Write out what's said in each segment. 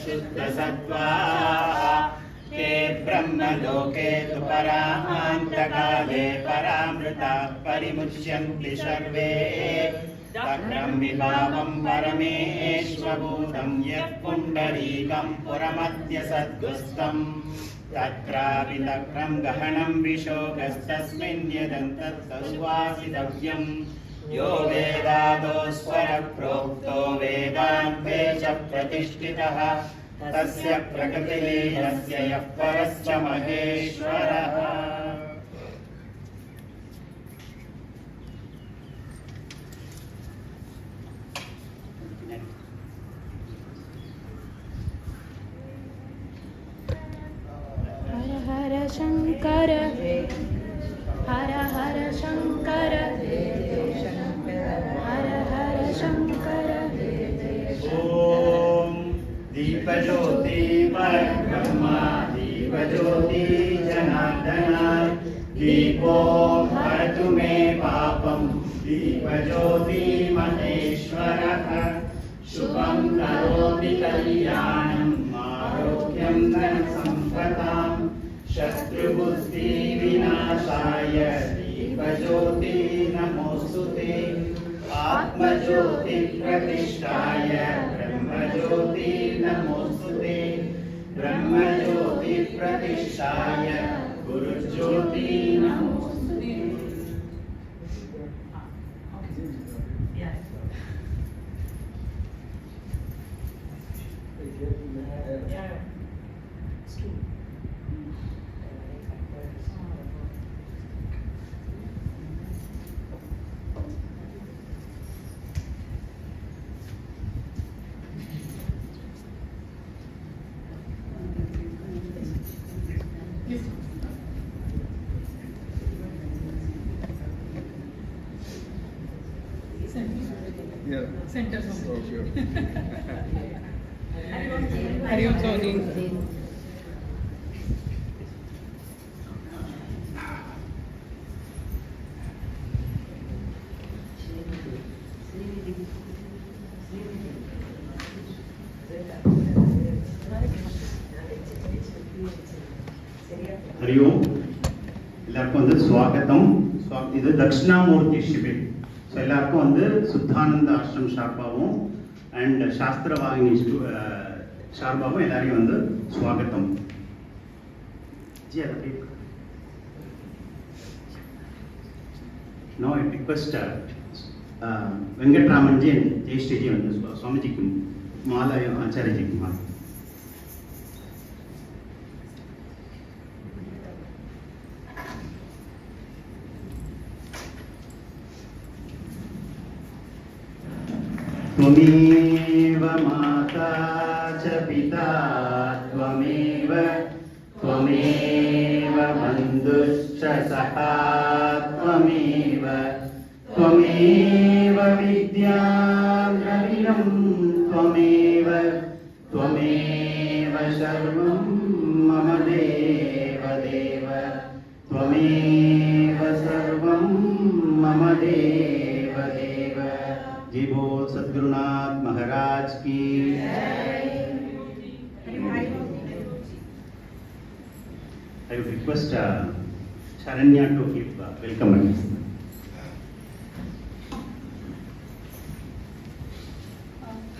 शुद्धसत्त्वाः ते ब्रह्मलोके तु परान्तकाले परामृताः परिमुच्यन्ति सर्वे तक्रं विभावं परमेश्वभूतं यत् पुण्डरीकं पुरमद्य सद्गुस्तम् तत्रापि तक्रं गहनं विशोकस्तस्मिन् यदन्तत्तसुवासितव्यम् यो वेदादो स्वरप्रोक्तो वेदान्ते च प्रतिष्ठितः तस्य प्रकृतिलीनस्य यः परश्च महेश्वरः। हर हर शंकर हर हर शंकर हर हर शंकर। ओम दीपज्योति परब्रह्मा दीपज्योति जनार्दन दीपो हरतु मे पापं दीपज्योति महेश्वरः शुभं करोति कल्याणं आरोग्यं धनसम्पदां शत्रुबुद्धि विनाशाय दीपज्योति नमोस्तुते आत्मज्योति प्रतिष्ठाय ब्रह्मज्योति नमोस्तुते ब्रह्मज्योति प्रतिष्ठाय गुरुज्योति नमोस्तुते। Center song. Hari Om Saudi. Hari ओम எல்லாருக்கும் வந்து ஸ்வாகத்தம் இது தக்ஷிணாமூர்த்தி ஷிபிர் ஸோ எல்லாருக்கும் வந்து சுத்தானந்த ஆசிரம் ஷார்பாவும் அண்ட் சாஸ்திரவாகினி ஷார்பாவும் எல்லாரையும் வந்து ஸ்வாகத்தம் ஜி அதை now I request Venkatraman ji Jayashreeji வந்து சுவாமிஜிக்கு மாலை ஆச்சாரியஜிக்கு மாலை त्वमेव माता च पिता त्वमेव त्वमेव बन्धुश्च सखा त्वमेव त्वमेव विद्या द्रविणं त्वमेव त्वमेव सर्वं मम देव देव त्वमेव सर्वं मम देव देव। जी बोल सद्गुरुनाथ महाराज की I would request Sharanya to give welcome address.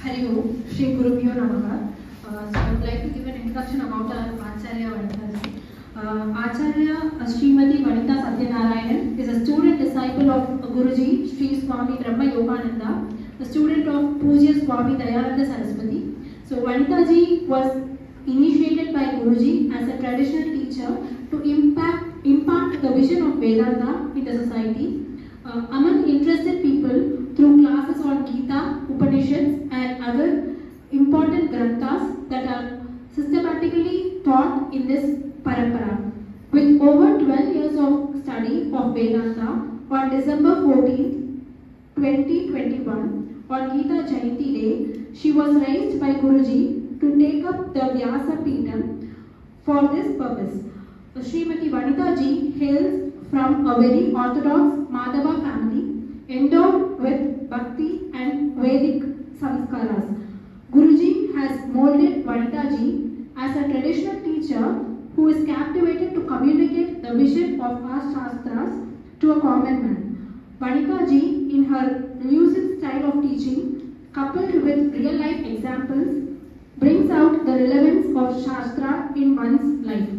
Hari Om, Shri Gurubhyo Namaha. So I would like to give an introduction about our Acharya Vanitaji. Acharya Srimati Vanita Satyanarayanan is a student disciple of Guruji Sri Swami Brahma Yogananda, a student of Pujya Swami Dayananda Saraswati. So Vanita ji was initiated by Guruji as a traditional teacher to impart the vision of Vedanta in the society. Among interested people through classes on Gita, Upanishads and other important granthas that are systematically taught in this parampara. With over 12 years of study of Vedanta, on December 14, 2021, on Gita Jayanti Day, she was raised by Guruji to take up the Vyasa Peetham for this purpose. Srimati Vanita ji hails from a very orthodox Madhava family endowed with bhakti and Vedic sanskaras. Guruji has molded Vanitaji as a traditional teacher who is captivated to communicate the vision of our Shastras to a common man. Vanitaji, in her lucid style of teaching, coupled with real-life examples, brings out the relevance of Shastra in one's life.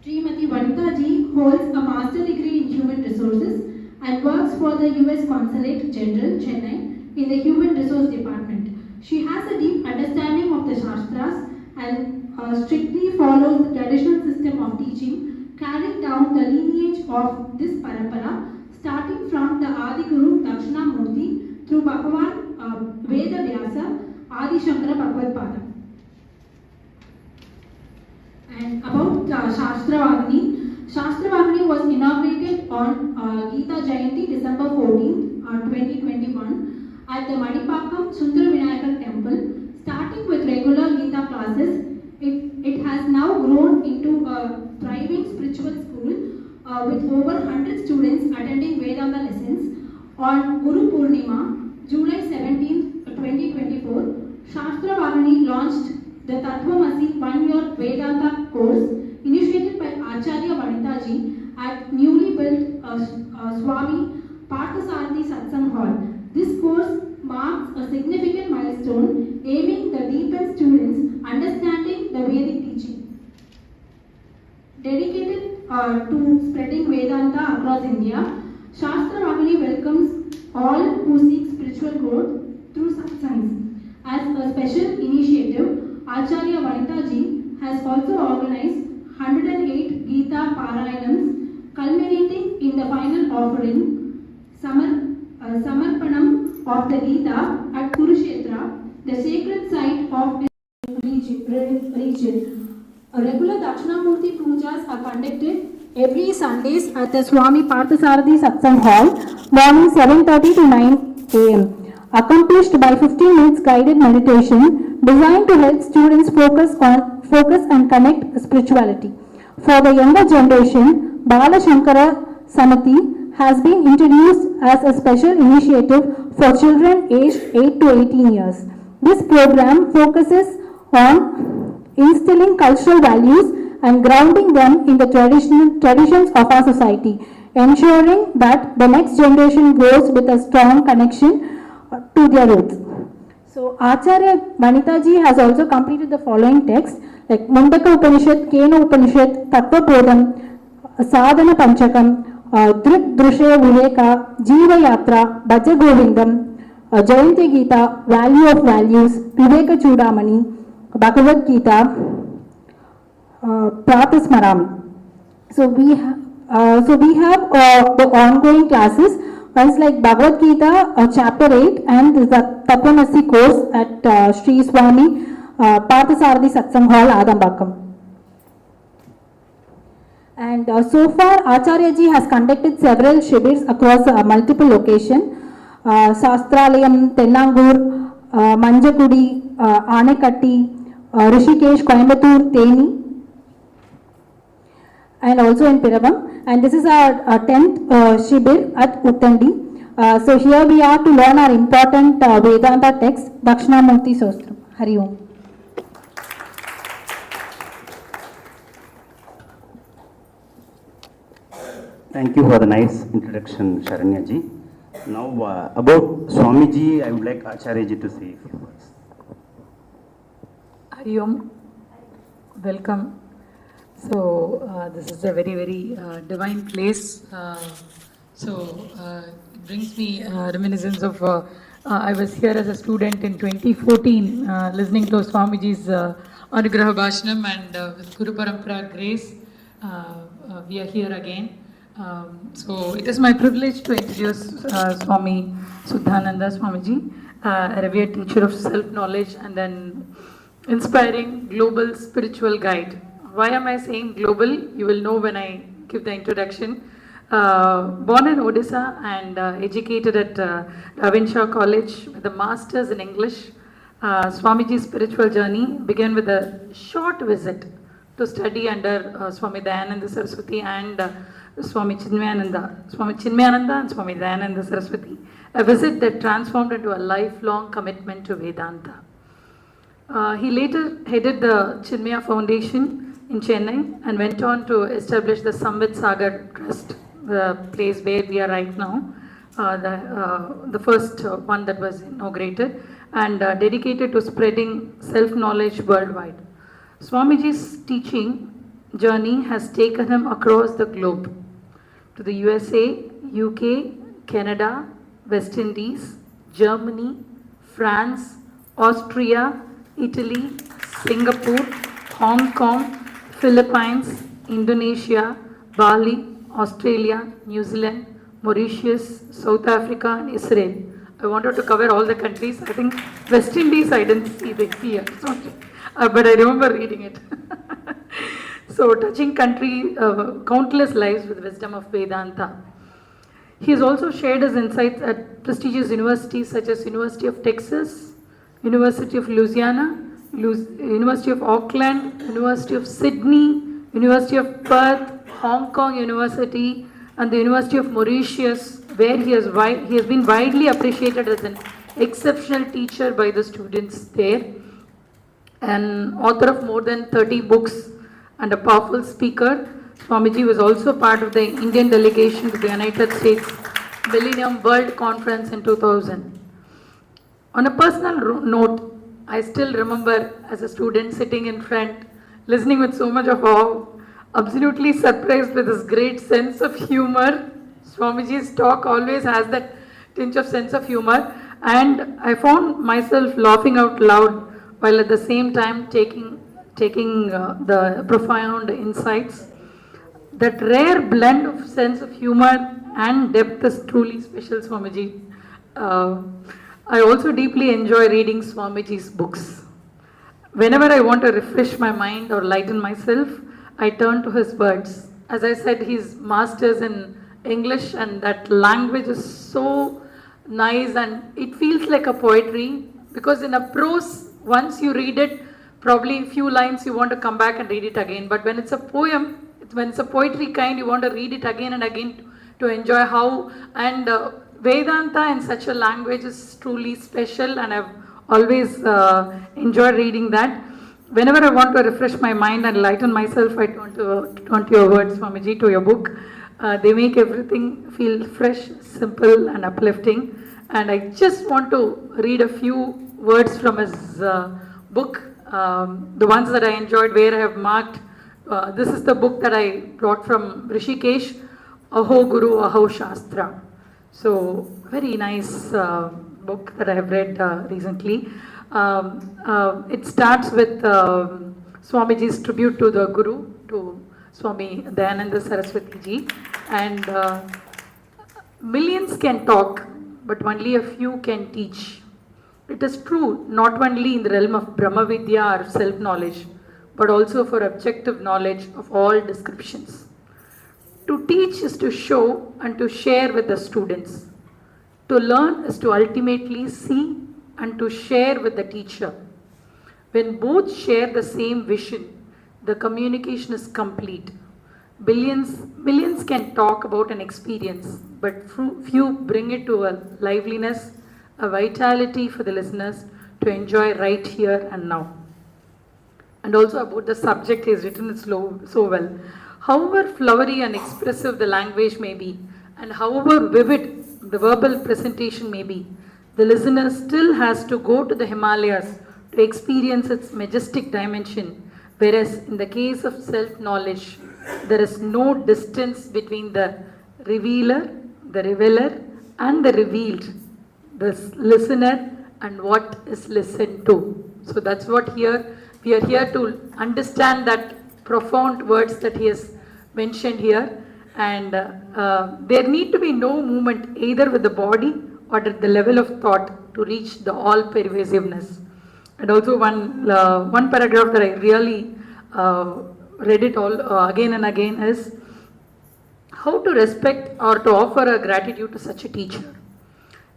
Srimati Vanitaji holds a master degree in human resources and works for the US Consulate General, Chennai, in the Human Resource Department. She has a deep understanding of the Shastras and strictly follows the traditional system of teaching, carrying down the lineage of this parampara, starting from the Adi Guru Dakshinamurthy through Bhagavan Veda Vyasa, Adi Shankara Bhagavad Pada. And about Shastravagni was inaugurated on Gita Jayanti, December 14, 2021 at the Madipakam Sundara Vinayakar Temple. Starting with regular Gita classes, it has now grown into a thriving spiritual school with over 100 students attending Vedanta lessons. On Guru Purnima, July 17, 2024, Shastravagni launched the Tattvamasi one-year Vedanta course initiated by Acharya Vanitaji at newly built Swami Parthasarathi Satsang Hall. This course marks a significant milestone aiming to deepen students' understanding the Vedic teaching. Dedicated to spreading Vedanta across India, Shastravagni welcomes all who seek spiritual growth through satsangs. As a special initiative, Acharya Vanitaji has also organized 108 Gita Parayanams, culminating in the final offering, Samarpanam of the Gita at Kurukshetra, the sacred site of his region. Regular Dakshinamurthy pujas are conducted every Sundays at the Swami Parthasarathi Satsang Hall, morning 7:30 to 9 a.m. Accomplished by 15 minutes guided meditation designed to help students focus and connect spirituality. For the younger generation, Bala Shankara Samati has been introduced as a special initiative for children aged 8 to 18 years. This program focuses on instilling cultural values and grounding them in the traditions of our society, ensuring that the next generation grows with a strong connection to their roots. So Acharya Vanitaji has also completed the following texts like Mundaka Upanishad, Kena Upanishad, Tattva Bodham, Sadhana Panchakam, Drik Drushya Viveka, Jiva Yatra, Bhaja Govindam, Jayanti Gita, Value of Values, Viveka Chudamani, Bhagavad Gita, Pratasmarami. So we have the ongoing classes. One's like Bhagavad Gita, chapter 8, and the Tattvamasi course at Sri Swami Parthasarathi Satsang Hall, Adambakam. And so far, Acharya ji has conducted several Shibirs across multiple locations. Sastralayam, Tennangur, Manjakudi, Anekatti, Rishikesh, Coimbatore, Theni, and also in Piravam. And this is our 10th Shibir at Uthandi. So here we are to learn our important Vedanta text, Dakshinamurthy Stotram. Hari Om. Thank you for the nice introduction, Sharanya ji. Now about Swamiji, I would like Acharya ji to say a few words. Hari Om. Welcome. So this is a very, very divine place. It brings me reminiscence of I was here as a student in 2014 listening to Swamiji's Anugraha Bhashanam, and with Guru Parampara grace we are here again. So it is my privilege to introduce Swami Suddhananda Swamiji, a revered teacher of self-knowledge and an inspiring global spiritual guide. Why am I saying global? You will know when I give the introduction. Born in Odisha and educated at Ravinshaw College with a master's in English, Swamiji's spiritual journey began with a short visit to study under Swami Dayananda Saraswati and Swami Chinmayananda and Swami Dayananda Saraswati, a visit that transformed into a lifelong commitment to Vedanta. He later headed the Chinmaya Foundation in Chennai and went on to establish the Samvit Sagar Trust, the place where we are right now, the first one that was inaugurated, and dedicated to spreading self-knowledge worldwide. Swamiji's teaching journey has taken him across the globe to the USA, UK, Canada, West Indies, Germany, France, Austria, Italy, Singapore, Hong Kong, Philippines, Indonesia, Bali, Australia, New Zealand, Mauritius, South Africa, and Israel. I wanted to cover all the countries. I think West Indies I didn't see here, but I remember reading it. So, touching countless lives with wisdom of Vedanta. He has also shared his insights at prestigious universities such as University of Texas, University of Louisiana, University of Auckland, University of Sydney, University of Perth, Hong Kong University, and the University of Mauritius, where he has been widely appreciated as an exceptional teacher by the students there, an author of more than 30 books and a powerful speaker. Swamiji was also part of the Indian delegation to the United States Millennium World Conference in 2000. On a personal note, I still remember as a student sitting in front, listening with so much of awe, absolutely surprised with his great sense of humor. Swamiji's talk always has that tinge of sense of humor, and I found myself laughing out loud while at the same time taking the profound insights. That rare blend of sense of humor and depth is truly special, Swamiji. I also deeply enjoy reading Swamiji's books. Whenever I want to refresh my mind or lighten myself, I turn to his words. As I said, he's masters in English, and that language is so nice and it feels like a poetry, because in a prose, once you read it, probably a few lines you want to come back and read it again. But when it's a poem, when it's a poetry kind, you want to read it again and again to enjoy how, and Vedanta in such a language is truly special, and I've always enjoyed reading that. Whenever I want to refresh my mind and lighten myself, I turn to your words, Swamiji, to your book. They make everything feel fresh, simple, and uplifting. And I just want to read a few words from his book, the ones that I enjoyed, where I have marked. This is the book that I brought from Rishikesh, Aho Guru, Aho Shastra. So, very nice book that I have read recently. It starts with Swamiji's tribute to the Guru, to Swami Dayananda Saraswati Ji. And millions can talk, but only a few can teach. It is true not only in the realm of Brahma Vidya or self-knowledge, but also for objective knowledge of all descriptions. To teach is to show and to share with the students. To learn is to ultimately see and to share with the teacher. When both share the same vision, the communication is complete. Millions can talk about an experience, but few bring it to a liveliness, a vitality for the listeners to enjoy right here and now. And also about the subject, he has written it so well. However flowery and expressive the language may be, and however vivid the verbal presentation may be, the listener still has to go to the Himalayas to experience its majestic dimension, whereas in the case of self-knowledge, there is no distance between the revealer, the revealer, and the revealed, the listener, and what is listened to. So that's what we are here to understand that profound words that he has mentioned here. And there need to be no movement either with the body or at the level of thought to reach the all-pervasiveness. And also one paragraph that I really read it all again and again is how to respect or to offer a gratitude to such a teacher.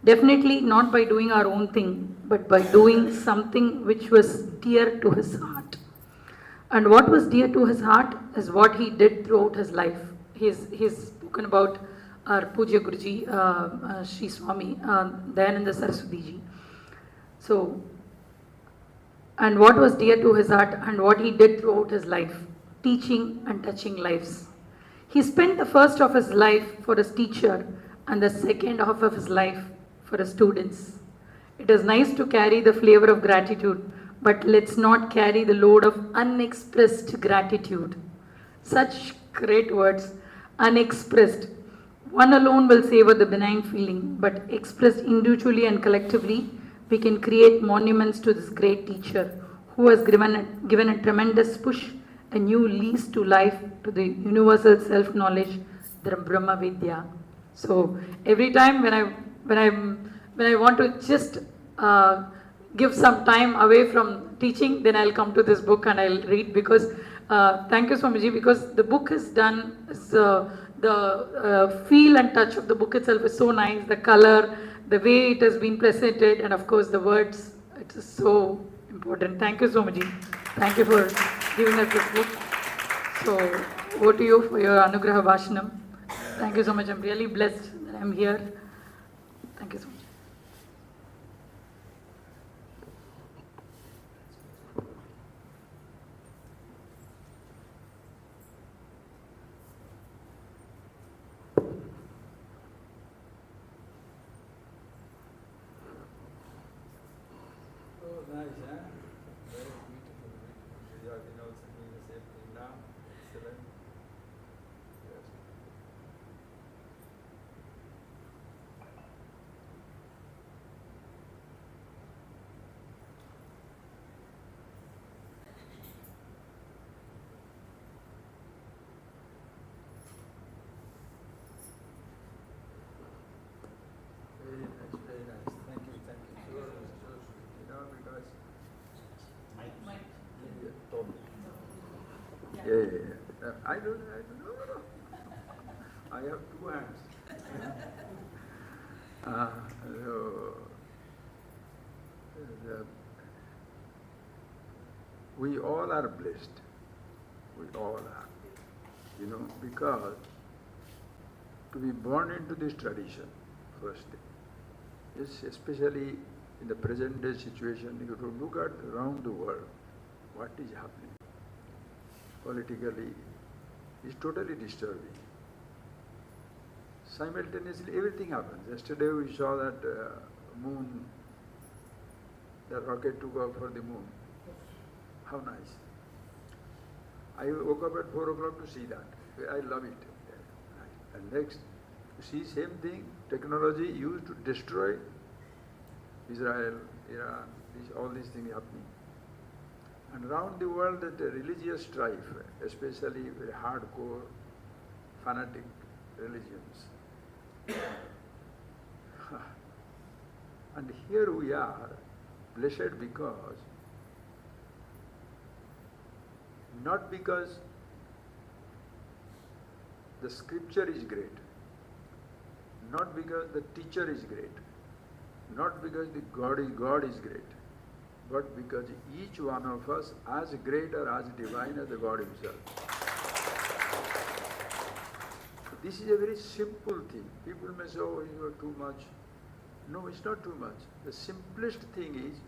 Definitely not by doing our own thing, but by doing something which was dear to his heart. And what was dear to his heart is what he did throughout his life. He's spoken about our Puja Guruji, Sri Swami Dayananda Saraswati Ji. So, and what was dear to his heart and what he did throughout his life, teaching and touching lives. He spent the first of his life for his teacher and the second half of his life for his students. It is nice to carry the flavor of gratitude, but let's not carry the load of unexpressed gratitude. Such great words, unexpressed. One alone will savor the benign feeling, but expressed individually and collectively, we can create monuments to this great teacher who has given a tremendous push, a new lease to life, to the universal self-knowledge, the Brahma Vidya. So every time when I want to just give some time away from teaching, then I'll come to this book and I'll read, because thank you Swamiji, because the book is done, the feel and touch of the book itself is so nice, the color, the way it has been presented, and of course the words, it is so important. Thank you Swamiji. Thank you for giving us this book. So over to you for your Anugraha Bhashanam. Thank you so much. I'm really blessed that I'm here. Thank you so much. Oh, nice, huh? Very beautiful, beautiful. You have been also doing the same thing now. Excellent. Yes. Very nice, very nice. Thank you, thank you. Sure, sure. You know, because yeah, Tom. Yeah. I don't know. No. I have two hands. So, the, we all are blessed. We all are. You know, because to be born into this tradition, first thing. Yes, especially in the present day situation, you have to look at around the world, what is happening politically is totally disturbing. Simultaneously, everything happens. Yesterday we saw that moon, the rocket took off for the moon. How nice. I woke up at 4 o'clock to see that. I love it. And next, you see same thing, technology used to destroy Israel, Iran, all these things happening. And around the world, that religious strife, especially very hardcore, fanatic religions. And here we are, blessed because, not because the scripture is great, not because the teacher is great, not because the God is great, but because each one of us as great or as divine as the God himself. This is a very simple thing. People may say, oh, you are too much. No, it's not too much. The simplest thing is,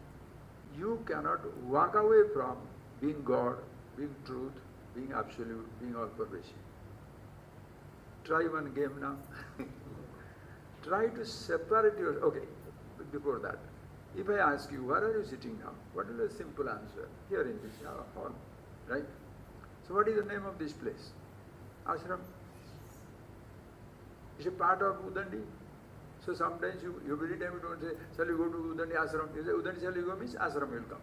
you cannot walk away from being God, being truth, being absolute, being all-pervasive. Try one game now. Try to separate your... Okay, before that, if I ask you, where are you sitting now? What is the simple answer? Here in this hall, right? So what is the name of this place? Ashram. It's a part of Uthandi. So sometimes you every time you don't say, shall you go to Uthandi Ashram? You say, Uthandi shall you go means Ashram will come.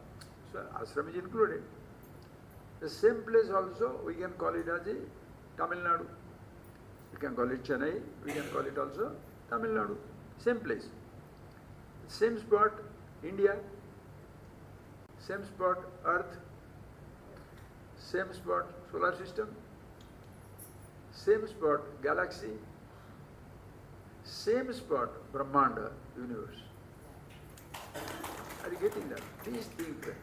So Ashram is included. The same place also, we can call it as a Tamil Nadu. We can call it Chennai, we can call it also Tamil Nadu. Same place. Same spot, India. Same spot, Earth. Same spot, solar system. Same spot, galaxy. Same spot, Brahmanda, universe. Are you getting that? These things, friends.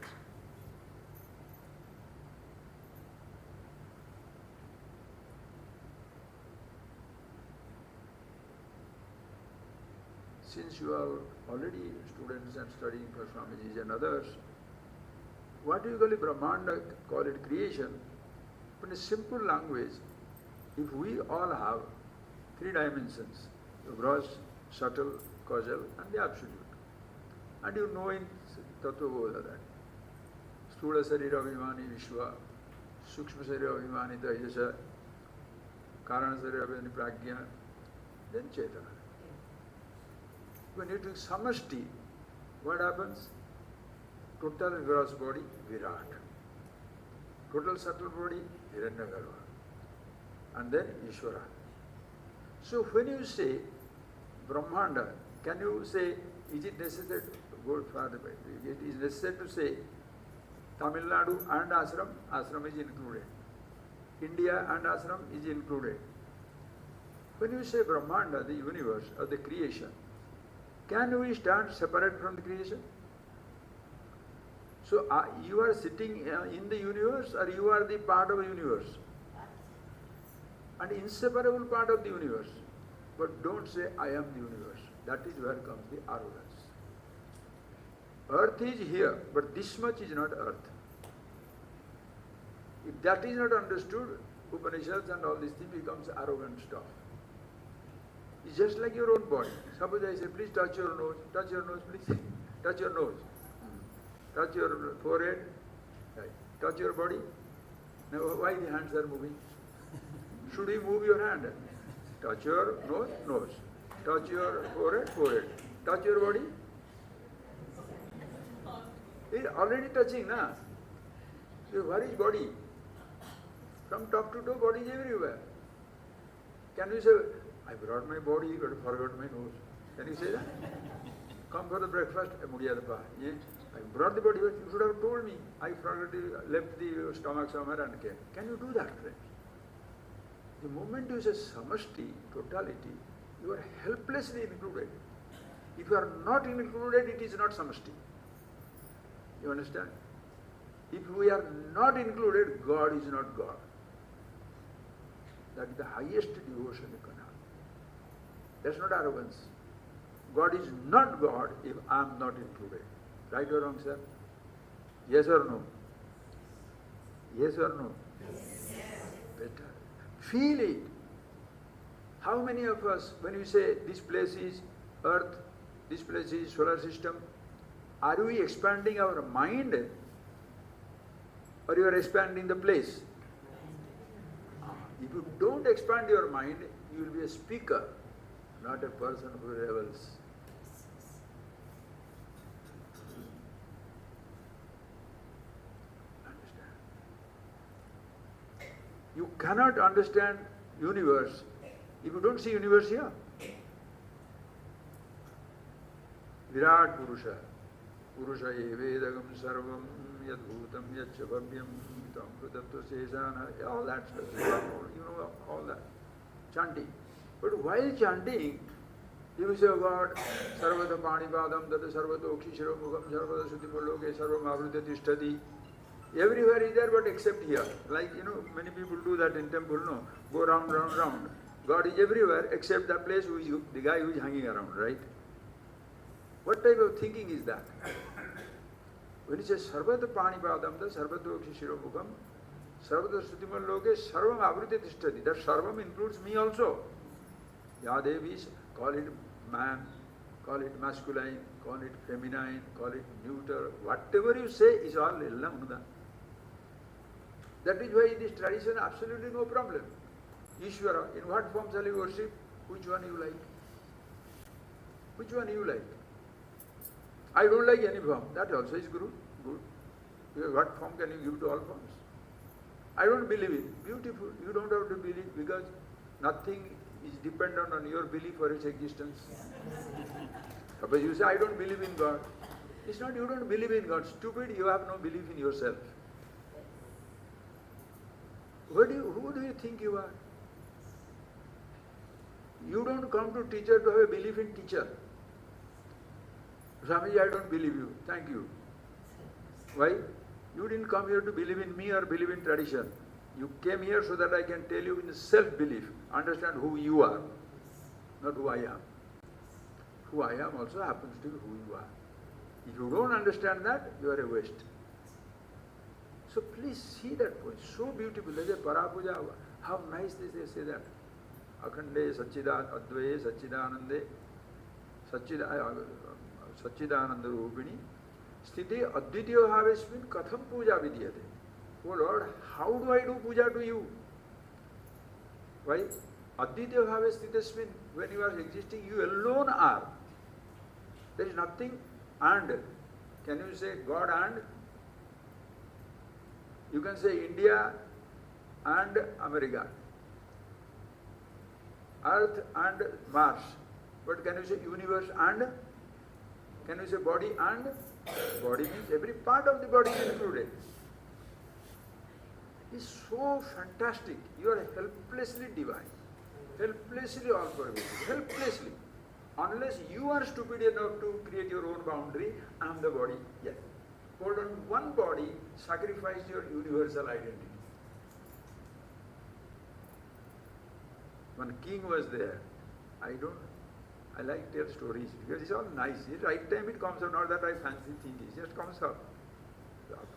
Since you are already students and studying for Swamijis and others, what you call it Brahmanda, call it creation, but in a simple language, if we all have three dimensions, the gross, subtle, causal, and the absolute. And you know in Tattva that Sthula Sarira Abhimani Vishwa, Sukshma Sarira Abhimani Dayasa, Karana Sarira Abhimani Pragya, then Chetana. When you take Samashti, what happens? Total gross body, Virat. Total subtle body, Hiranyagarbha. And then Ishvara. So when you say Brahmanda, can you say, is it necessary to go further? It is necessary to say Tamil Nadu and ashram, ashram is included. India and ashram is included. When you say Brahmanda, the universe or the creation, can we stand separate from the creation? So you are sitting in the universe or you are the part of the universe? An inseparable part of the universe. But don't say I am the universe. That is where comes the arrogance. Earth is here, but this much is not earth. If that is not understood, Upanishads and all these things becomes arrogant stuff. It's just like your own body. Suppose I say, please touch your nose, please. Touch your nose. Touch your forehead. Right. Touch your body. Now, why the hands are moving? Should you move your hand? Touch your nose. Touch your forehead. Touch your body. It's already touching, na? So where is body? From top to toe, body is everywhere. Can you say, I brought my body, but forgot my nose? Can you say that? Come for the breakfast, yeah. I brought the body, but you should have told me. I forgot, left the stomach somewhere and came. Can you do that, friends? The moment you say samashti, totality, you are helplessly included. If you are not included, it is not samashti. You understand? If we are not included, God is not God. That is the highest devotion you can have. That's not arrogance. God is not God if I am not included. Right or wrong, sir? Yes or no? Yes or no? Yes. Better. Feel it. How many of us, when we say this place is earth, this place is solar system, are we expanding our mind or you are expanding the place? If you don't expand your mind, you will be a speaker, not a person who revels. Understand? You cannot understand universe if you don't see universe here. Virat Purusha. Purusha evedagam sarvam yadbhutam yachabhavyam tamrutatva sesana, all that stuff. You know all that. Chanting. But while chanting, you say, oh God, sarvata panipadam tata sarvata okshishiro mukham sarvata sutimaloke sarvam avrita tishtati. Everywhere is there but except here. Like, many people do that in temple, no? Go round, round, round. God is everywhere except the place who is the guy who is hanging around, right? What type of thinking is that? When it says sarvata panipadam tata sarvata okshishiro mukham sarvata sutimaloke sarvam avrita tishtati. That sarvam includes me also. Yadevis, call it man, call it masculine, call it feminine, call it neuter, whatever you say is all Illa Unuda. That is why in this tradition absolutely no problem. Ishvara, in what form shall you worship? Which one you like? Which one you like? I don't like any form. That also is good. Because what form can you give to all forms? I don't believe it. Beautiful. You don't have to believe because nothing is dependent on your belief for its existence. Suppose you say, I don't believe in God. It's not you don't believe in God. Stupid, you have no belief in yourself. Who do you think you are? You don't come to teacher to have a belief in teacher. Swamiji, I don't believe you. Thank you. Why? You didn't come here to believe in me or believe in tradition. You came here so that I can tell you in self-belief, understand who you are, not who I am. Who I am also happens to be who you are. If you don't understand that, you are a waste. So please see that point. So beautiful. There's a Parapuja. How nice they say that. Akhande Advaye Sachidanande Sachidananda Rupini Sthite Advitiya Bhavesmin Katham Puja Vidyate. Oh Lord, how do I do puja to you? Why? Advitiya Bhavesthitesmin, when you are existing, you alone are. There is nothing and. Can you say God and? You can say India and America, Earth and Mars. But can you say universe and? Can you say body and? Body means every part of the body is included. It's so fantastic. You are helplessly divine, helplessly all pervasive, helplessly. Unless you are stupid enough to create your own boundary, I am the body. Yes. Hold on, one body, sacrifice your universal identity. One king was there. I like to tell stories because it's all nice. At the right time it comes out, not that I fancy things, it just comes out.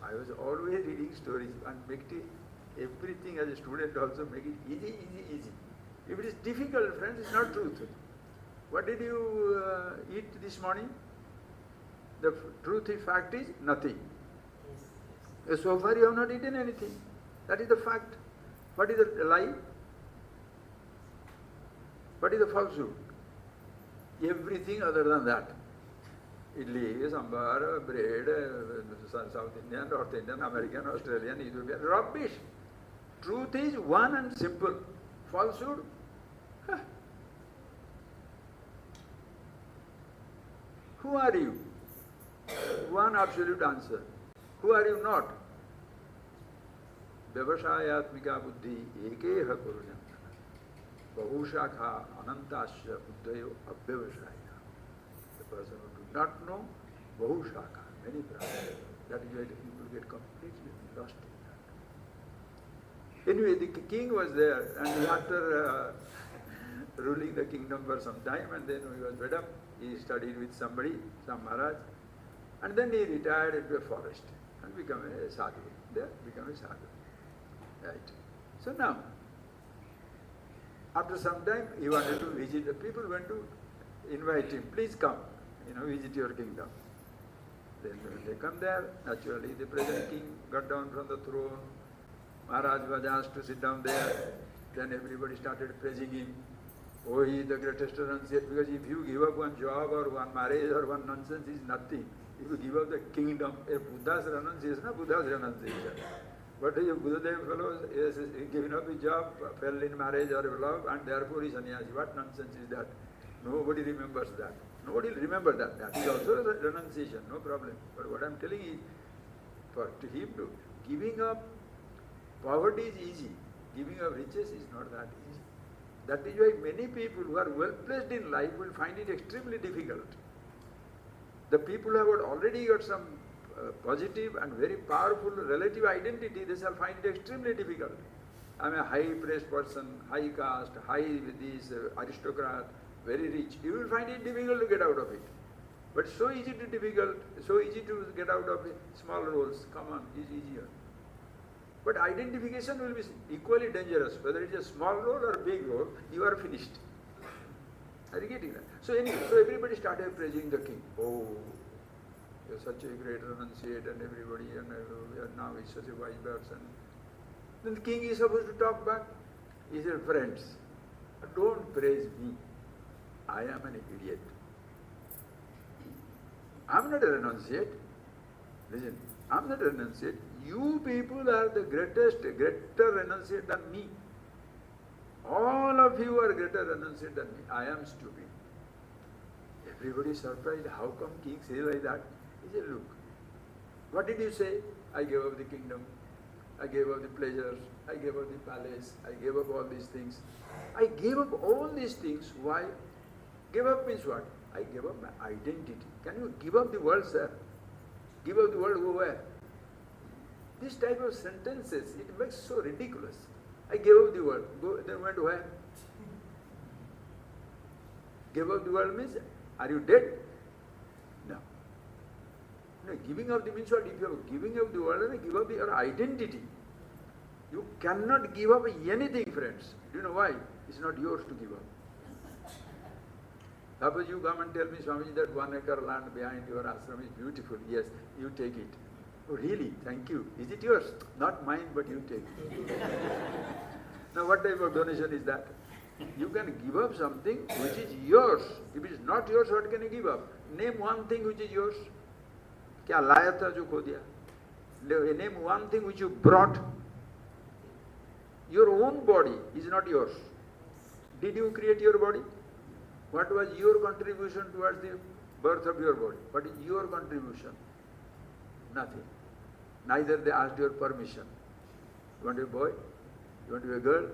I was always reading stories and make it, everything as a student also make it easy. If it is difficult, friends, it's not truth. What did you eat this morning? The truth fact is nothing. Yes. So far you have not eaten anything. That is the fact. What is the lie? What is the falsehood? Everything other than that. Idli, sambar, bread, South Indian, North Indian, American, Australian, Ethiopian. Rubbish. Truth is one and simple. Falsehood? Huh. Who are you? One absolute answer. Who are you not? Vyavasayatmika buddhi ekeha kurunyanana. Bahushakha anantasya buddhayo abhyavasaya. The person who does not know, bahushakha, many branches. That is why the people get completely lost in that. Anyway, the king was there and after ruling the kingdom for some time and then he was fed up. He studied with somebody, some Maharaj, and then he retired into a forest and became a sadhu. There, became a sadhu. Right. So now, after some time, he wanted to visit. The people went to invite him. Please come, visit your kingdom. Then when they come there, naturally the present king got down from the throne. Maharaj was asked to sit down there. Then everybody started praising him. Oh, he is the greatest renunciate, because if you give up one job or one marriage or one nonsense, is nothing. If you give up the kingdom, a Buddha's renunciation, Buddha's renunciation. But if Buddhadev fellow is given up his job, fell in marriage or love, and therefore he is sannyasi. What nonsense is that? Nobody remembers that. Nobody will remember that. That is also a renunciation, no problem. But what I am telling is, to him, giving up poverty is easy. Giving up riches is not that easy. That is why many people who are well placed in life will find it extremely difficult. The people who have already got some positive and very powerful relative identity, they shall find it extremely difficult. I am a high-placed person, high caste, aristocrat, very rich. You will find it difficult to get out of it. But so easy to get out of it. Small roles, come on, is easier. But identification will be equally dangerous. Whether it is a small role or a big role, you are finished. Are you getting that? So anyway, everybody started praising the king. Oh, you are such a great renunciate and everybody, and now he is such a wise person. Then the king is supposed to talk back. He said, friends, don't praise me. I am an idiot. I am not a renunciate. Listen, I am not a renunciate. You people are the greater renunciate than me. All of you are greater renunciate than me. I am stupid. Everybody is surprised. How come king say like that? He said, look, what did you say? I gave up the kingdom. I gave up the pleasures. I gave up the palace. I gave up all these things. I gave up all these things. Why? Give up means what? I gave up my identity. Can you give up the world, sir? Give up the world, go where? This type of sentences, it makes so ridiculous. I gave up the world. Go, then went where? Give up the world means, are you dead? No. No, giving up the means what? If you are giving up the world, then give up your identity. You cannot give up anything, friends. Do you know why? It's not yours to give up. Suppose you come and tell me, Swamiji, that 1 acre land behind your ashram is beautiful. Yes, you take it. Oh, really? Thank you. Is it yours? Not mine, but you take it. Now, what type of donation is that? You can give up something which is yours. If it is not yours, what can you give up? Name one thing which is yours. क्या लाया था जो खो दिया? Name one thing which you brought. Your own body is not yours. Did you create your body? What was your contribution towards the birth of your body? What is your contribution? Nothing. Neither they asked your permission. You want to be a boy? You want to be a girl?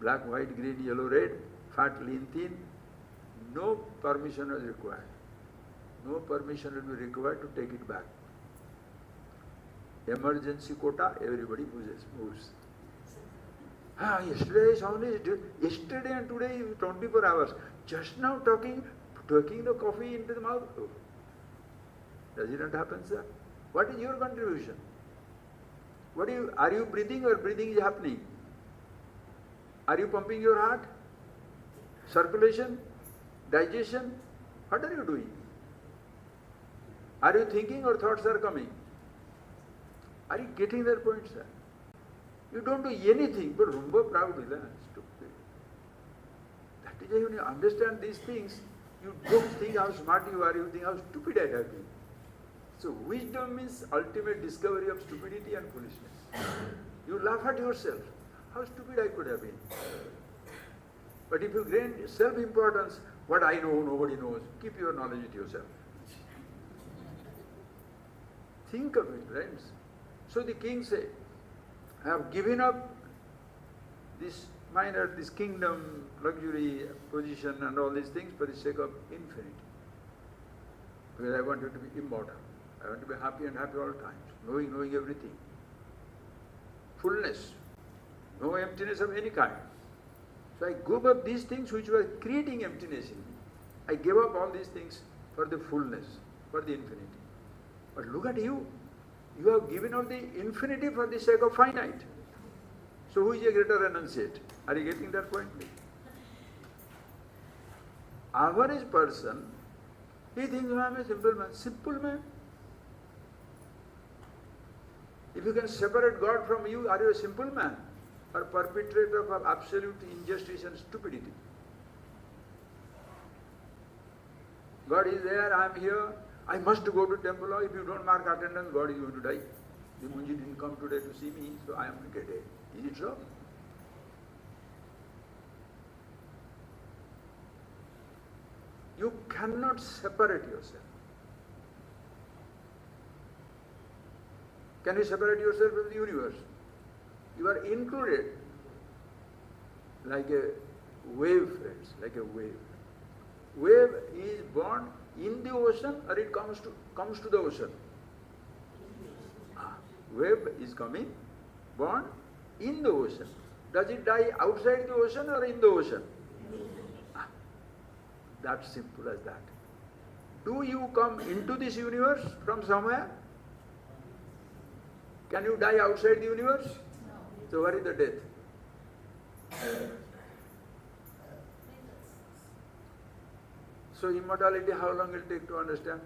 Black, white, green, yellow, red, fat, lean, thin? No permission is required. No permission will be required to take it back. Emergency quota, everybody moves. Yesterday and today, 24 hours. Just now taking the coffee into the mouth. Oh. Does it not happen, sir? What is your contribution? Are you breathing or breathing is happening? Are you pumping your heart? Circulation? Digestion? What are you doing? Are you thinking or thoughts are coming? Are you getting that point, sir? You don't do anything, but rumba proud with that. Stupid. That is why when you understand these things, you don't think how smart you are, you think how stupid I have been. So wisdom means ultimate discovery of stupidity and foolishness. You laugh at yourself. How stupid I could have been. But if you gain self-importance, what I know, nobody knows, keep your knowledge with yourself. Think of it, friends. So the king said, I have given up this this kingdom, luxury, position and all these things for the sake of infinity. Because I want you to be immortal. I want to be happy and happy all times, knowing everything. Fullness, no emptiness of any kind. So I gave up these things which were creating emptiness in me. I gave up all these things for the fullness, for the infinity. But look at you. You have given up the infinity for the sake of finite. So who is a greater renunciate? Are you getting that point? Average person, he thinks I am a simple man. Simple man. If you can separate God from you, are you a simple man? Or perpetrator of absolute injustice and stupidity? God is there, I am here. I must go to temple, or if you don't mark attendance, God is going to die. The Munji didn't come today to see me, so I am dead. Is it so? You cannot separate yourself. Can you separate yourself from the universe? You are included like a wave, friends, like a wave. Wave is born in the ocean or it comes to the ocean? Wave is coming, born in the ocean. Does it die outside the ocean or in the ocean? That's simple as that. Do you come into this universe from somewhere? Can you die outside the universe? So where is the death? So immortality, how long will it take to understand?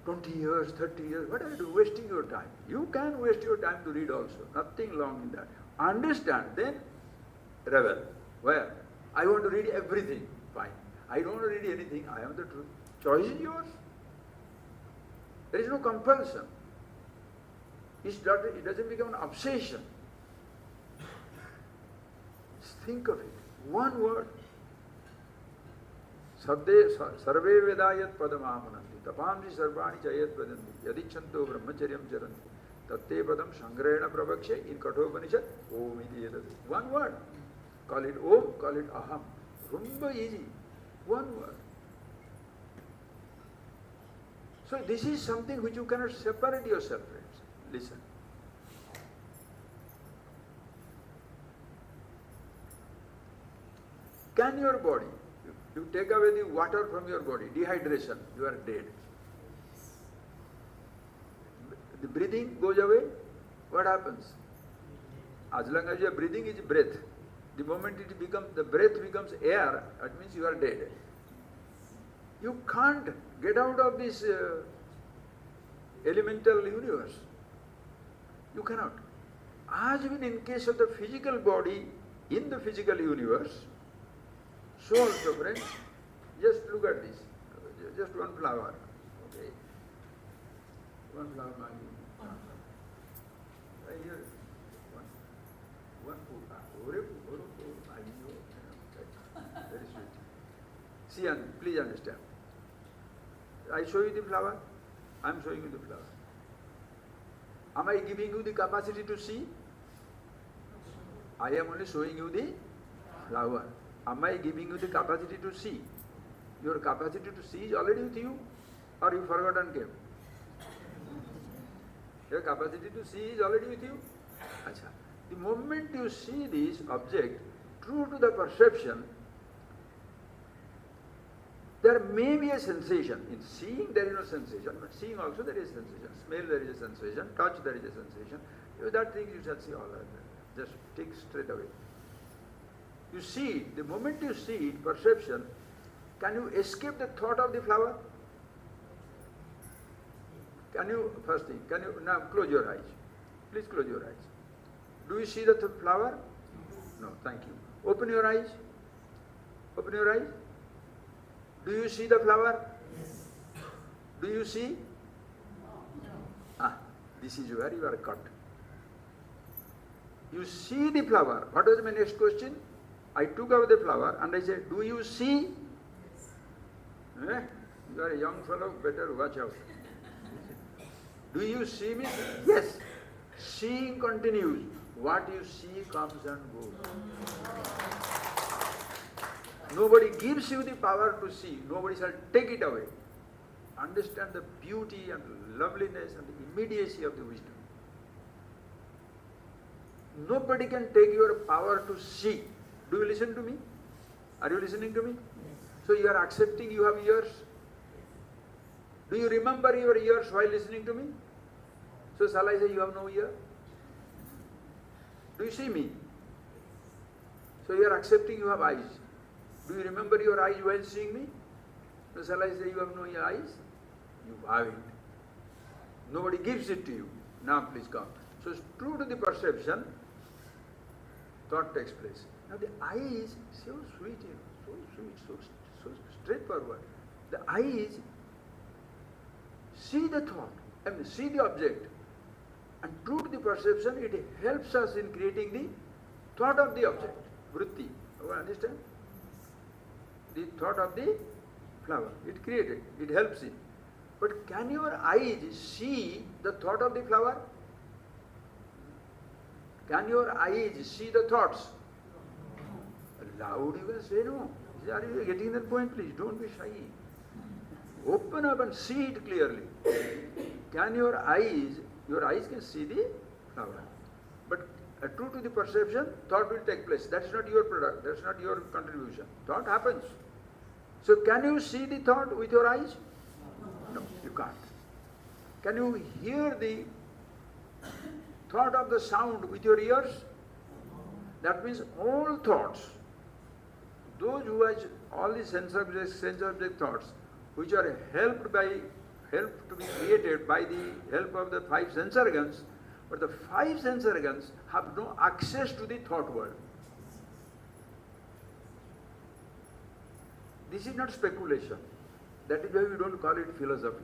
20 years, 30 years, what are you doing? Wasting your time. You can waste your time to read also. Nothing wrong in that. Understand, then revel. Where? I want to read everything. Fine. I don't want to read anything. I am the truth. Choice is yours. There is no compulsion. It doesn't become an obsession. Just think of it. One word. Sarve vedayat padamamanandi tapamsi sarvani chayat vadanti yadichanto brahmacharyam charanti tatte padam sangrahena pravakshe in kathopanishad om iti etat. One word. Call it om, call it aham. Rumba easy. One word. So this is something which you cannot separate yourself, friends. Listen. Can your body, you take away the water from your body, dehydration, you are dead. The breathing goes away, what happens? As long as your breathing is breath, the moment the breath becomes air, that means you are dead. You can't get out of this elemental universe. You cannot. As even in case of the physical body, in the physical universe, so also friends, just look at this. Just one flower. Okay. One flower. Right here. One food. Very sweet. See, please understand. I show you the flower. I am showing you the flower. Am I giving you the capacity to see? I am only showing you the flower. Am I giving you the capacity to see? Your capacity to see is already with you, or you forgot and came? Your capacity to see is already with you. Achha. The moment you see this object, true to the perception, there may be a sensation. In seeing there is no sensation, but seeing also there is sensation. Smell there is a sensation, touch there is a sensation. That thing you shall see all right. Just take straight away. You see it, the moment you see it, perception, can you escape the thought of the flower? Can you, first thing, can you, now close your eyes. Please close your eyes. Do you see the flower? No, thank you. Open your eyes. Open your eyes. Do you see the flower? Yes. Do you see? This is where you are cut. You see the flower. What was my next question? I took out the flower and I said, do you see? Yes. You are a young fellow, better watch out. Do you see me? Yes. Seeing continues. What you see comes and goes. Nobody gives you the power to see. Nobody shall take it away. Understand the beauty and loveliness and the immediacy of the wisdom. Nobody can take your power to see. Do you listen to me? Are you listening to me? Yes. So you are accepting you have ears? Do you remember your ears while listening to me? So shall I say you have no ear? Do you see me? So you are accepting you have eyes. Do you remember your eyes while seeing me? So shall I say you have no eyes? You have it. Nobody gives it to you. Now please come. So true to the perception, thought takes place. Now the eyes, so sweet, so sweet, so straightforward. The eyes see the thought, see the object. And true to the perception, it helps us in creating the thought of the object, vritti. You understand? The thought of the flower. It created, it helps it. But can your eyes see the thought of the flower? Can your eyes see the thoughts? Loud you can say no. Are you getting that point? Please don't be shy. Open up and see it clearly. Can your eyes can see the flower. But true to the perception, thought will take place. That's not your product, that's not your contribution. Thought happens. So can you see the thought with your eyes? No, you can't. Can you hear the thought of the sound with your ears? That means all thoughts, those who has all the sense object thoughts, which are helped to be created by the help of the five sense organs, but the five sense organs have no access to the thought world. This is not speculation. That is why we don't call it philosophy.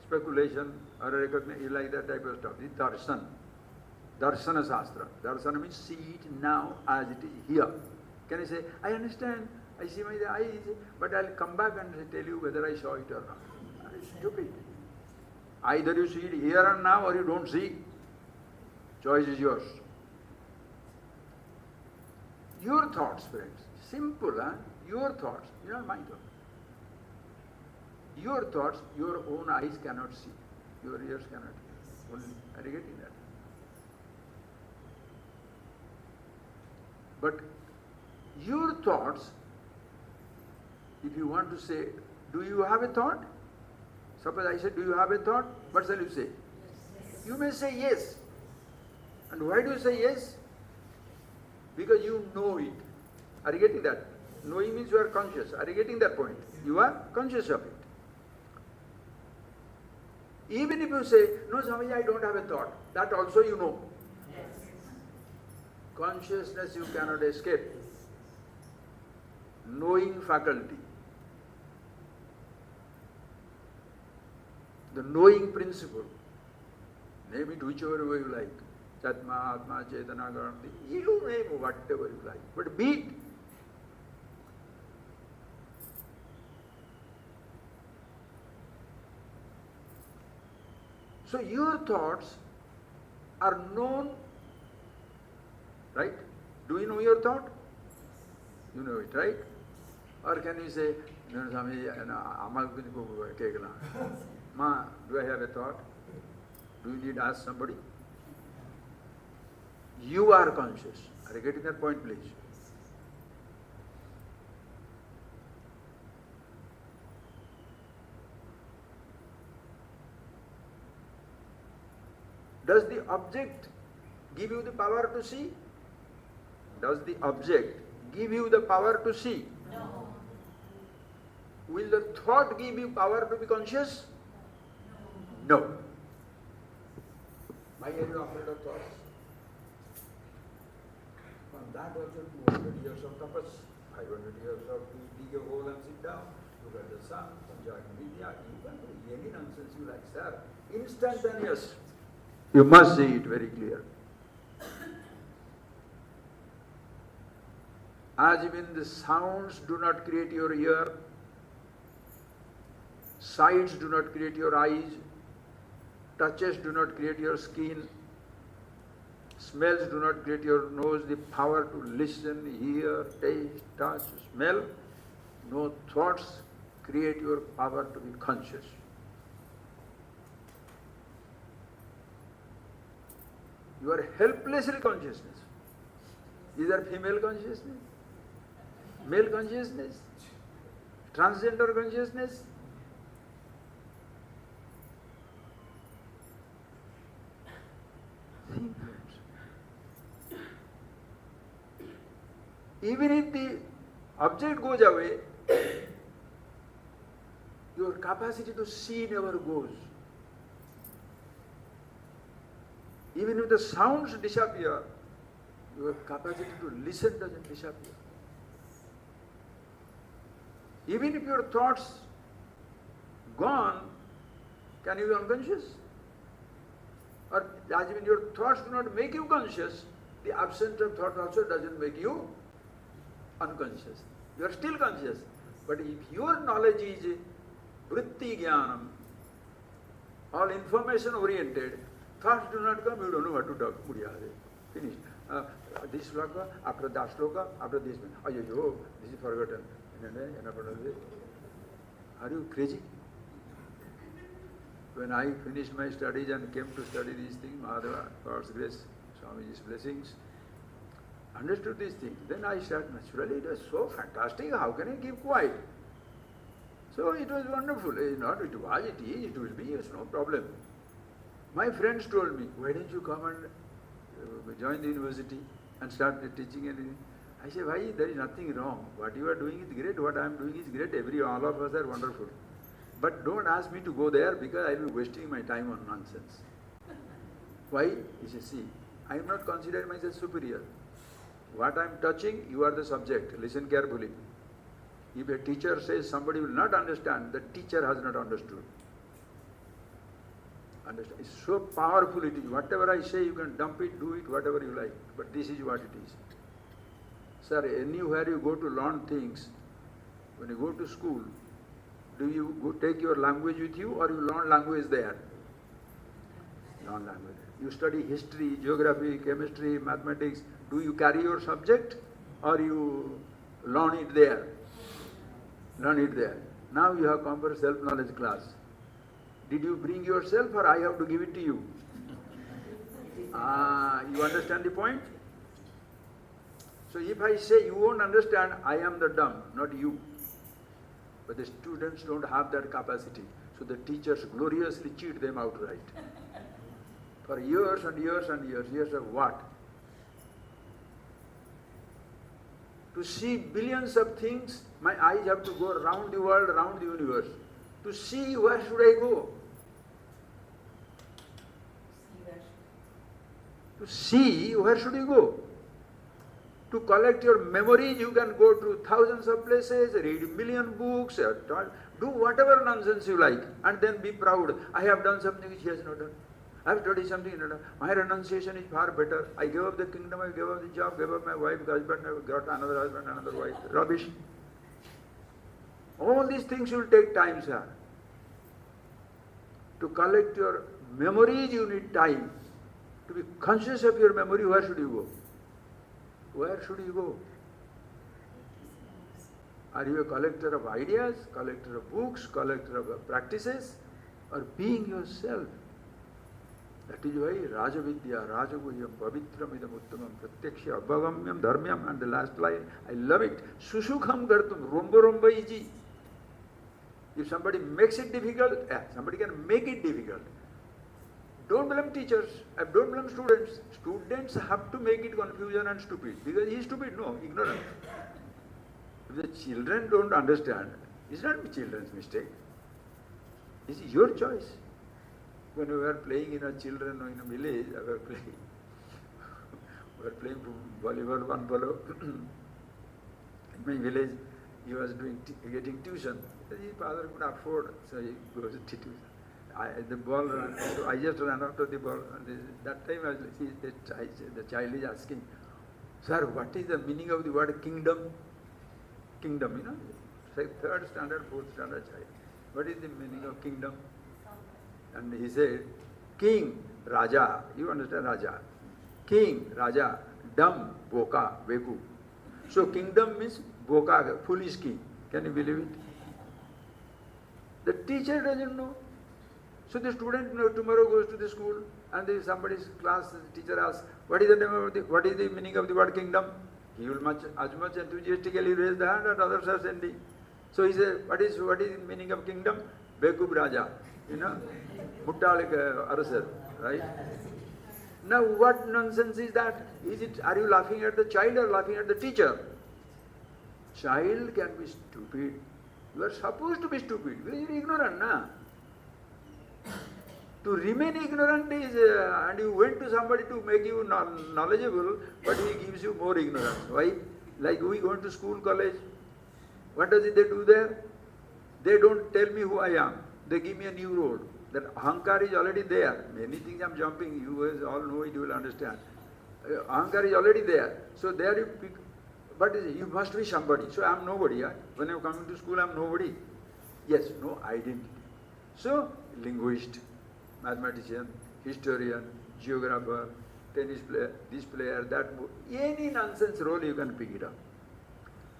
Speculation or recognition, like that type of stuff. This is darshan. Darshana Shastra. Darshana means see it now as it is here. Can I say, I understand, I see my eyes, but I'll come back and tell you whether I saw it or not. That is stupid. Either you see it here and now or you don't see. Choice is yours. Your thoughts, friends. Simple, huh? Your thoughts, not my thoughts. Your thoughts, your own eyes cannot see. Your ears cannot hear. Are you getting that? But your thoughts, if you want to say, do you have a thought? Suppose I said, do you have a thought? What shall you say? You may say yes. And why do you say yes? Because you know it. Are you getting that? Knowing means you are conscious. Are you getting that point? You are conscious of it. Even if you say, no, Swamiji, I don't have a thought, that also you know. Consciousness you cannot escape. Knowing faculty. The knowing principle. Name it whichever way you like. Chatma, Atma, Chetana, Garanti. You name whatever you like. But be it. So your thoughts are known, right? Do you know your thought? You know it, right? Or can you say, no, Swami, Ma, do I have a thought? Do you need to ask somebody? You are conscious. Are you getting that point, please? Does the object give you the power to see? Does the object give you the power to see? No. Will the thought give you power to be conscious? No. Why are you afraid of thoughts? From that also 200 years of tapas, 500 years of to dig a hole and sit down, look at the sun, Panchak Vidya, you can do any nonsense you like, sir. Instantaneous. You must see it very clear. As even the sounds do not create your ear, sights do not create your eyes, touches do not create your skin, smells do not create your nose, the power to listen, hear, taste, touch, smell. No thoughts create your power to be conscious. You are helplessly consciousness. Is there female consciousness? Male consciousness? Transgender consciousness? Think, friends. Even if the object goes away, your capacity to see never goes. Even if the sounds disappear, your capacity to listen doesn't disappear. Even if your thoughts gone, can you be unconscious? Or as even your thoughts do not make you conscious, the absence of thought also doesn't make you unconscious. You are still conscious. But if your knowledge is vritti jnanam, all information oriented, thoughts do not come, you don't know what to talk. Finished. This sloka, after that sloka, after this, oh, this is forgotten. Are you crazy? When I finished my studies and came to study these things, Mahadeva, God's grace, Swamiji's blessings, understood these things. Then I said, naturally, it was so fantastic, how can I keep quiet? So it was wonderful. It was, it is, it will be, it's no problem. My friends told me, why don't you come and join the university and start teaching anything? I said, why? There is nothing wrong. What you are doing is great, what I am doing is great, all of us are wonderful. But don't ask me to go there because I will be wasting my time on nonsense. Why? He said, see, I am not considering myself superior. What I am touching, you are the subject. Listen carefully. If a teacher says somebody will not understand, the teacher has not understood. Understand? It's so powerful it is. Whatever I say, you can dump it, do it, whatever you like. But this is what it is. Sir, anywhere you go to learn things, when you go to school, do you go take your language with you or you learn language there? Learn language. You study history, geography, chemistry, mathematics. Do you carry your subject or you learn it there? Learn it there. Now you have come for self-knowledge class. Did you bring yourself or I have to give it to you? You understand the point? So if I say you won't understand, I am the dumb, not you. But the students don't have that capacity. So the teachers gloriously cheat them outright. For years and years and years. Years of what? To see billions of things, my eyes have to go around the world, around the universe. To see, where should I go? To see, where should you go? To collect your memories, you can go to thousands of places, read a million books, do whatever nonsense you like, and then be proud. I have done something which he has not done. I have studied something he has not done. My renunciation is far better. I gave up the kingdom, I gave up the job, gave up my wife, husband, I got another husband, another wife. Rubbish. All these things will take time, sir. To collect your memories, you need time. To be conscious of your memory, where should you go? Where should you go? Are you a collector of ideas, collector of books, collector of practices, or being yourself? That is why Rajavidya, Rajaguhyam, Pavitram idam uttamam, Pratyaksha, Abhagamyam, Dharmyam, and the last line, I love it. Susukham gartum, romba romba easy. If somebody makes it difficult, somebody can make it difficult. Don't blame teachers, don't blame students. Students have to make it confusion and stupid. Because he is stupid, no, ignorant. If the children don't understand, it's not the children's mistake. It's your choice. When we were playing in a children in a village, we were playing volleyball, one fellow. In my village, he was getting tuition. His father could afford, so he goes to tuition. The ball ran, so I just ran after the ball. And that time the child is asking, sir, what is the meaning of the word kingdom? Kingdom, say third standard, fourth standard child. What is the meaning of kingdom? And he said, king, Raja. You understand Raja? King, Raja, dumb, boka, beku. So kingdom means boka, foolish king. Can you believe it? The teacher doesn't know. So the student tomorrow goes to the school and somebody's class, the teacher asks, what is the name of what is the meaning of the word kingdom? He will as much enthusiastically raise the hand and others are sending. So he said, what is the meaning of kingdom? Bekub Raja, Muttalik Arasar, right? Now what nonsense is that? Are you laughing at the child or laughing at the teacher? Child can be stupid. You are supposed to be stupid because you are ignorant, na? To remain ignorant is, and you went to somebody to make you knowledgeable, but he gives you more ignorance. Why? Like we go to school, college, what does they do there? They don't tell me who I am. They give me a new role. That ahankar is already there. Many things I'm jumping, you all know it, you will understand. Ahankar is already there. So there you pick, but you must be somebody. So I'm nobody. When I'm coming to school, I'm nobody. Yes, no identity. So, linguist, mathematician, historian, geographer, tennis player, this player, that, any nonsense role you can pick it up.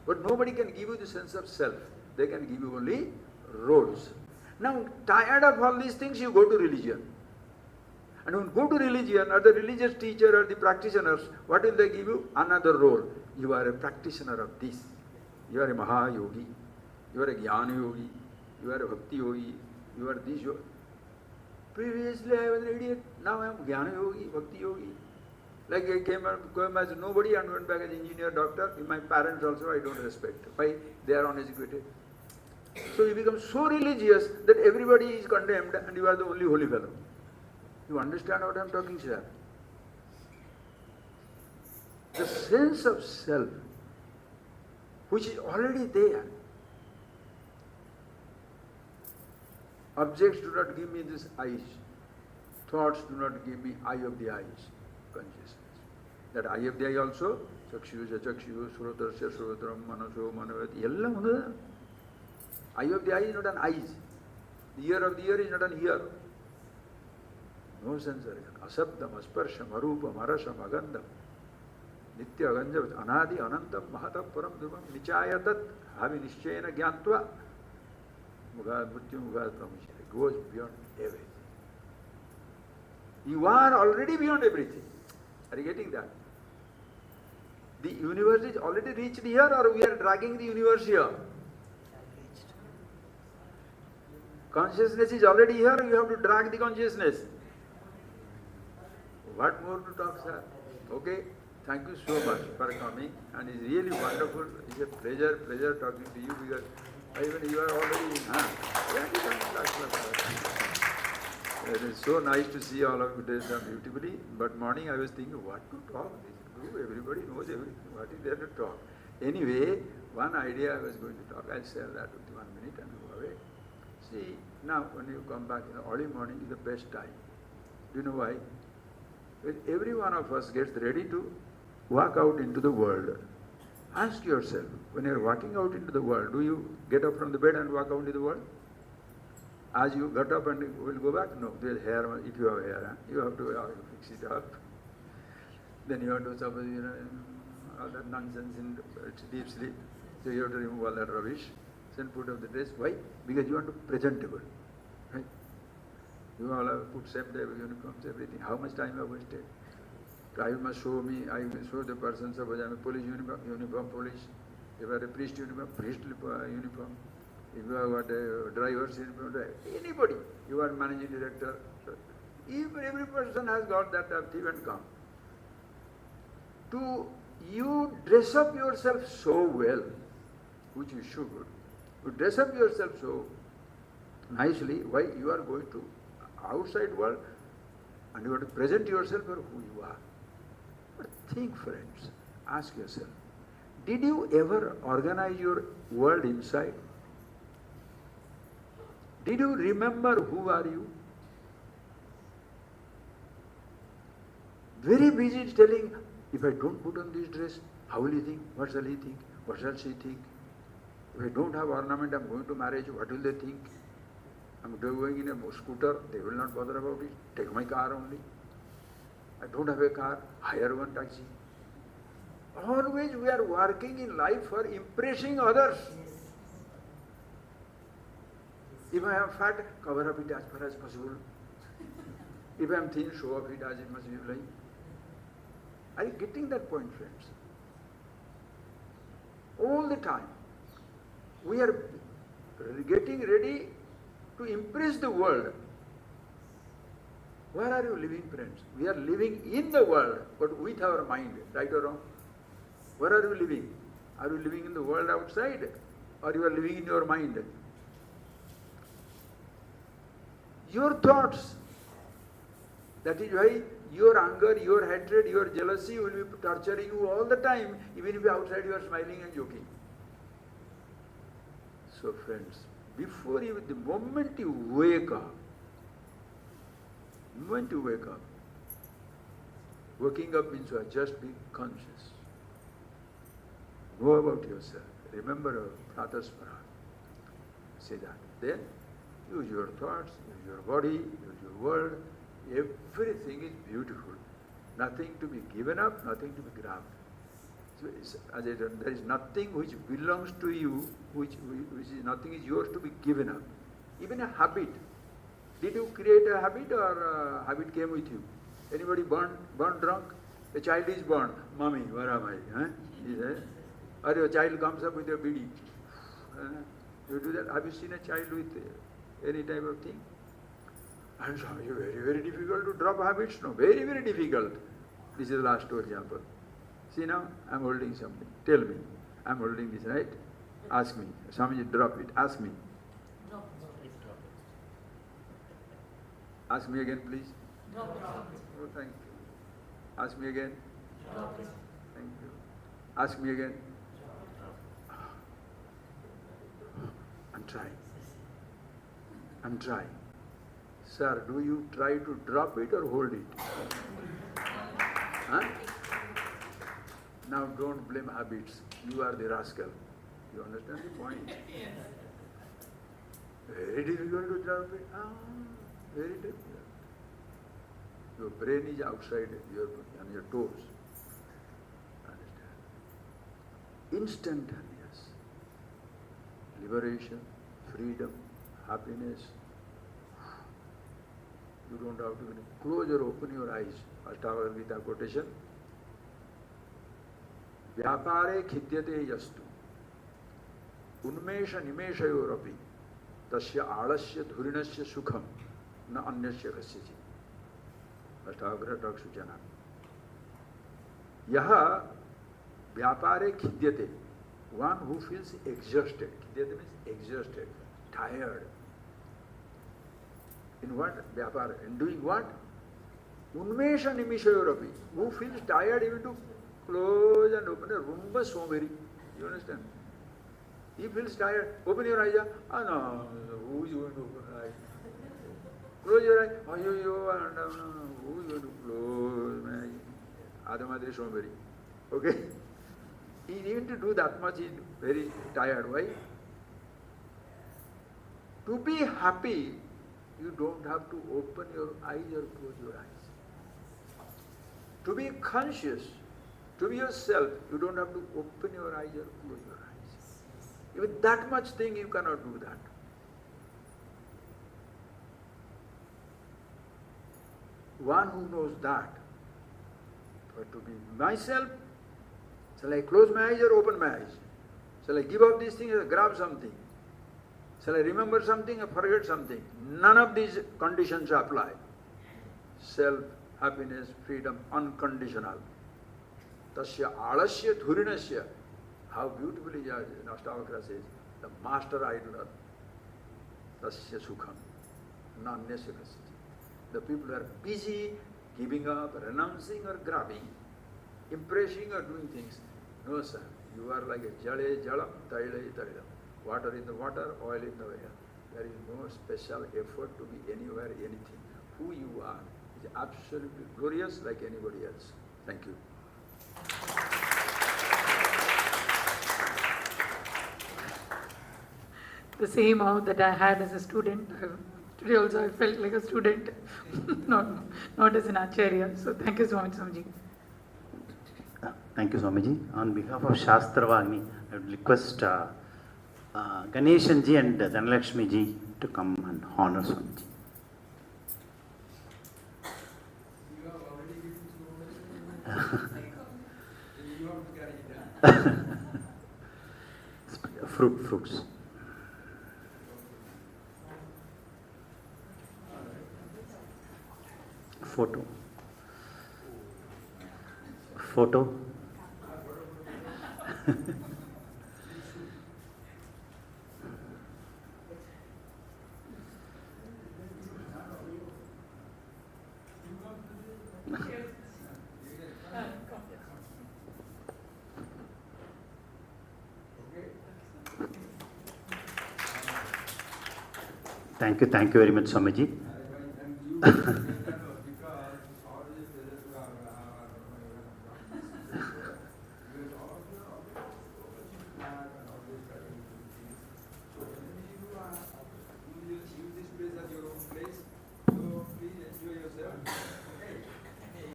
But nobody can give you the sense of self. They can give you only roles. Now, tired of all these things, you go to religion. And when you go to religion, or the religious teacher or the practitioners, what will they give you? Another role. You are a practitioner of this. You are a Mahayogi. You are a Jnana Yogi. You are a Bhakti Yogi. You are this yogi. Previously I was an idiot. Now I am Jnana Yogi, Bhakti Yogi. Like I came as nobody and went back as engineer, doctor. My parents also I don't respect. Why? They are uneducated. So you become so religious that everybody is condemned and you are the only holy fellow. You understand what I am talking, sir? The sense of self, which is already there. Objects do not give me this eyes. Thoughts do not give me eye of the eyes, consciousness. That eye of the eye also, chakshu, chakshu, srotasya, srotram, manaso, manavati, yella mudada. Eye of the eye is not an eyes. The ear of the ear is not an ear. No sense organ. Asabdam, asparsham, arupam, arasam, agandam. Nitya ganjavat, anadi, anantam, mahatam, param, dhubam, nichayatat, havi nishchayana gyantva. Mugad, mrityu, mugad, pramishya. It goes beyond everything. You are already beyond everything. Are you getting that? The universe is already reached here, or we are dragging the universe here? Consciousness is already here, you have to drag the consciousness. What more to talk, sir? Okay, thank you so much for coming, and it's really wonderful. It's a pleasure talking to you because even you are already. It is so nice to see all of you dressed up beautifully. But morning I was thinking, what to talk? This group, everybody knows everything. What is there to talk? Anyway, one idea I was going to talk. I'll share that with you 1 minute and go away. See, now when you come back in the early morning is the best time. Do you know why? When every one of us gets ready to walk out into the world, ask yourself, when you're walking out into the world, do you get up from the bed and walk out into the world? As you got up and will go back? No, there's hair, if you have hair, you have to fix it up. Then you have to, suppose, all that nonsense in deep sleep. So you have to remove all that rubbish, then put up the dress. Why? Because you want to be presentable. Right? You all have put same type of uniforms, everything. How much time you have wasted? I must show me, I will show the person, suppose I am a police uniform, police. If I are a priest uniform, priestly uniform. If you have got a driver's uniform, anybody, you are managing director. So every person has got that thing and come. You dress up yourself so well, which you should. You dress up yourself so nicely, why you are going to outside world and you have to present yourself for who you are. But think, friends, ask yourself, did you ever organize your world inside? Did you remember who are you? Very busy telling, if I don't put on this dress, how will he think? What shall he think? What shall she think? If I don't have ornament, I'm going to marriage, what will they think? I'm going in a scooter, they will not bother about it. Take my car only. I don't have a car, hire one taxi. Always we are working in life for impressing others. If I am fat, cover up it as far as possible. If I am thin, show off it as it must be like. Are you getting that point, friends? All the time, we are getting ready to impress the world. Where are you living, friends? We are living in the world, but with our mind, right or wrong? Where are you living? Are you living in the world outside, or you are living in your mind? Your thoughts. That is why your anger, your hatred, your jealousy will be torturing you all the time, even if outside you are smiling and joking. So friends, before you, the moment you wake up, waking up means you are just being conscious. Know about yourself. Remember Pratasmara. Say that. Then use your thoughts, use your body, use your world. Everything is beautiful. Nothing to be given up, nothing to be grabbed. So as I said, there is nothing which belongs to you, which is nothing is yours to be given up. Even a habit. Did you create a habit or a habit came with you? Anybody born drunk? A child is born. Mommy, where am I? Or your child comes up with a bidi. You do that. Have you seen a child with any type of thing? And so it's very, very difficult to drop habits. No, very, very difficult. This is the last example. See now, I'm holding something. Tell me. I'm holding this, right? Ask me. Swamiji, drop it. Ask me. Ask me again, please. Drop it. Oh, thank you. Ask me again. Drop it. Thank you. Ask me again. I'm trying. Sir, do you try to drop it or hold it? Huh? Now don't blame habits. You are the rascal. You understand the point? Very difficult to drop it. Very difficult. Your brain is outside on your toes. Understand? Instantaneous. Liberation, freedom, happiness. You don't have to close or open your eyes. Ashtavar Gita quotation. Vyapare khityate yastu. Unmesha nimeshayorapi. Tasya alasya dhurinasya sukham. Na anyasya kasyaji. Ashtavakra सूचना यह व्यापारे खिद्यते one who feels exhausted. Khidhyate means exhausted, tired. In what? Vyapar. In doing what? Unmesha nimishayorapi. Who feels tired even to close and open a room was so very. You understand? He feels tired. Open your eyes. Ah no, who is going to open your eyes? Close your eyes. Oh, who is going to close my eyes? Adamadri so very. Okay? Even to do that much is very tired. Why? To be happy, you don't have to open your eyes or close your eyes. To be conscious, to be yourself, you don't have to open your eyes or close your eyes. Even that much thing you cannot do that. One who knows that, but to be myself, shall I close my eyes or open my eyes? Shall I give up these things or grab something? Shall I remember something or forget something? None of these conditions apply. Self, happiness, freedom, unconditional. Tasya alasya dhurinasya. How beautifully Ashtavakra says, the master idler. Tasya sukham. Nanyasya kasya. The people who are busy giving up, renouncing or grabbing, impressing or doing things. No, sir. You are like a jale jalam, taile tailam. Water in the water, oil in the oil. There is no special effort to be anywhere, anything. Who you are is absolutely glorious like anybody else. Thank you. The same out that I had as a student. Today also I felt like a student, not as an acharya. So thank you so much, Swamiji. Thank you, Swamiji. On behalf of Shastravagni, I would request Ganeshan ji and Dhanalakshmi ji to come and honor Swamiji. You have already given so you have to carry it. Fruits. Photo. Thank you very much, Swamiji.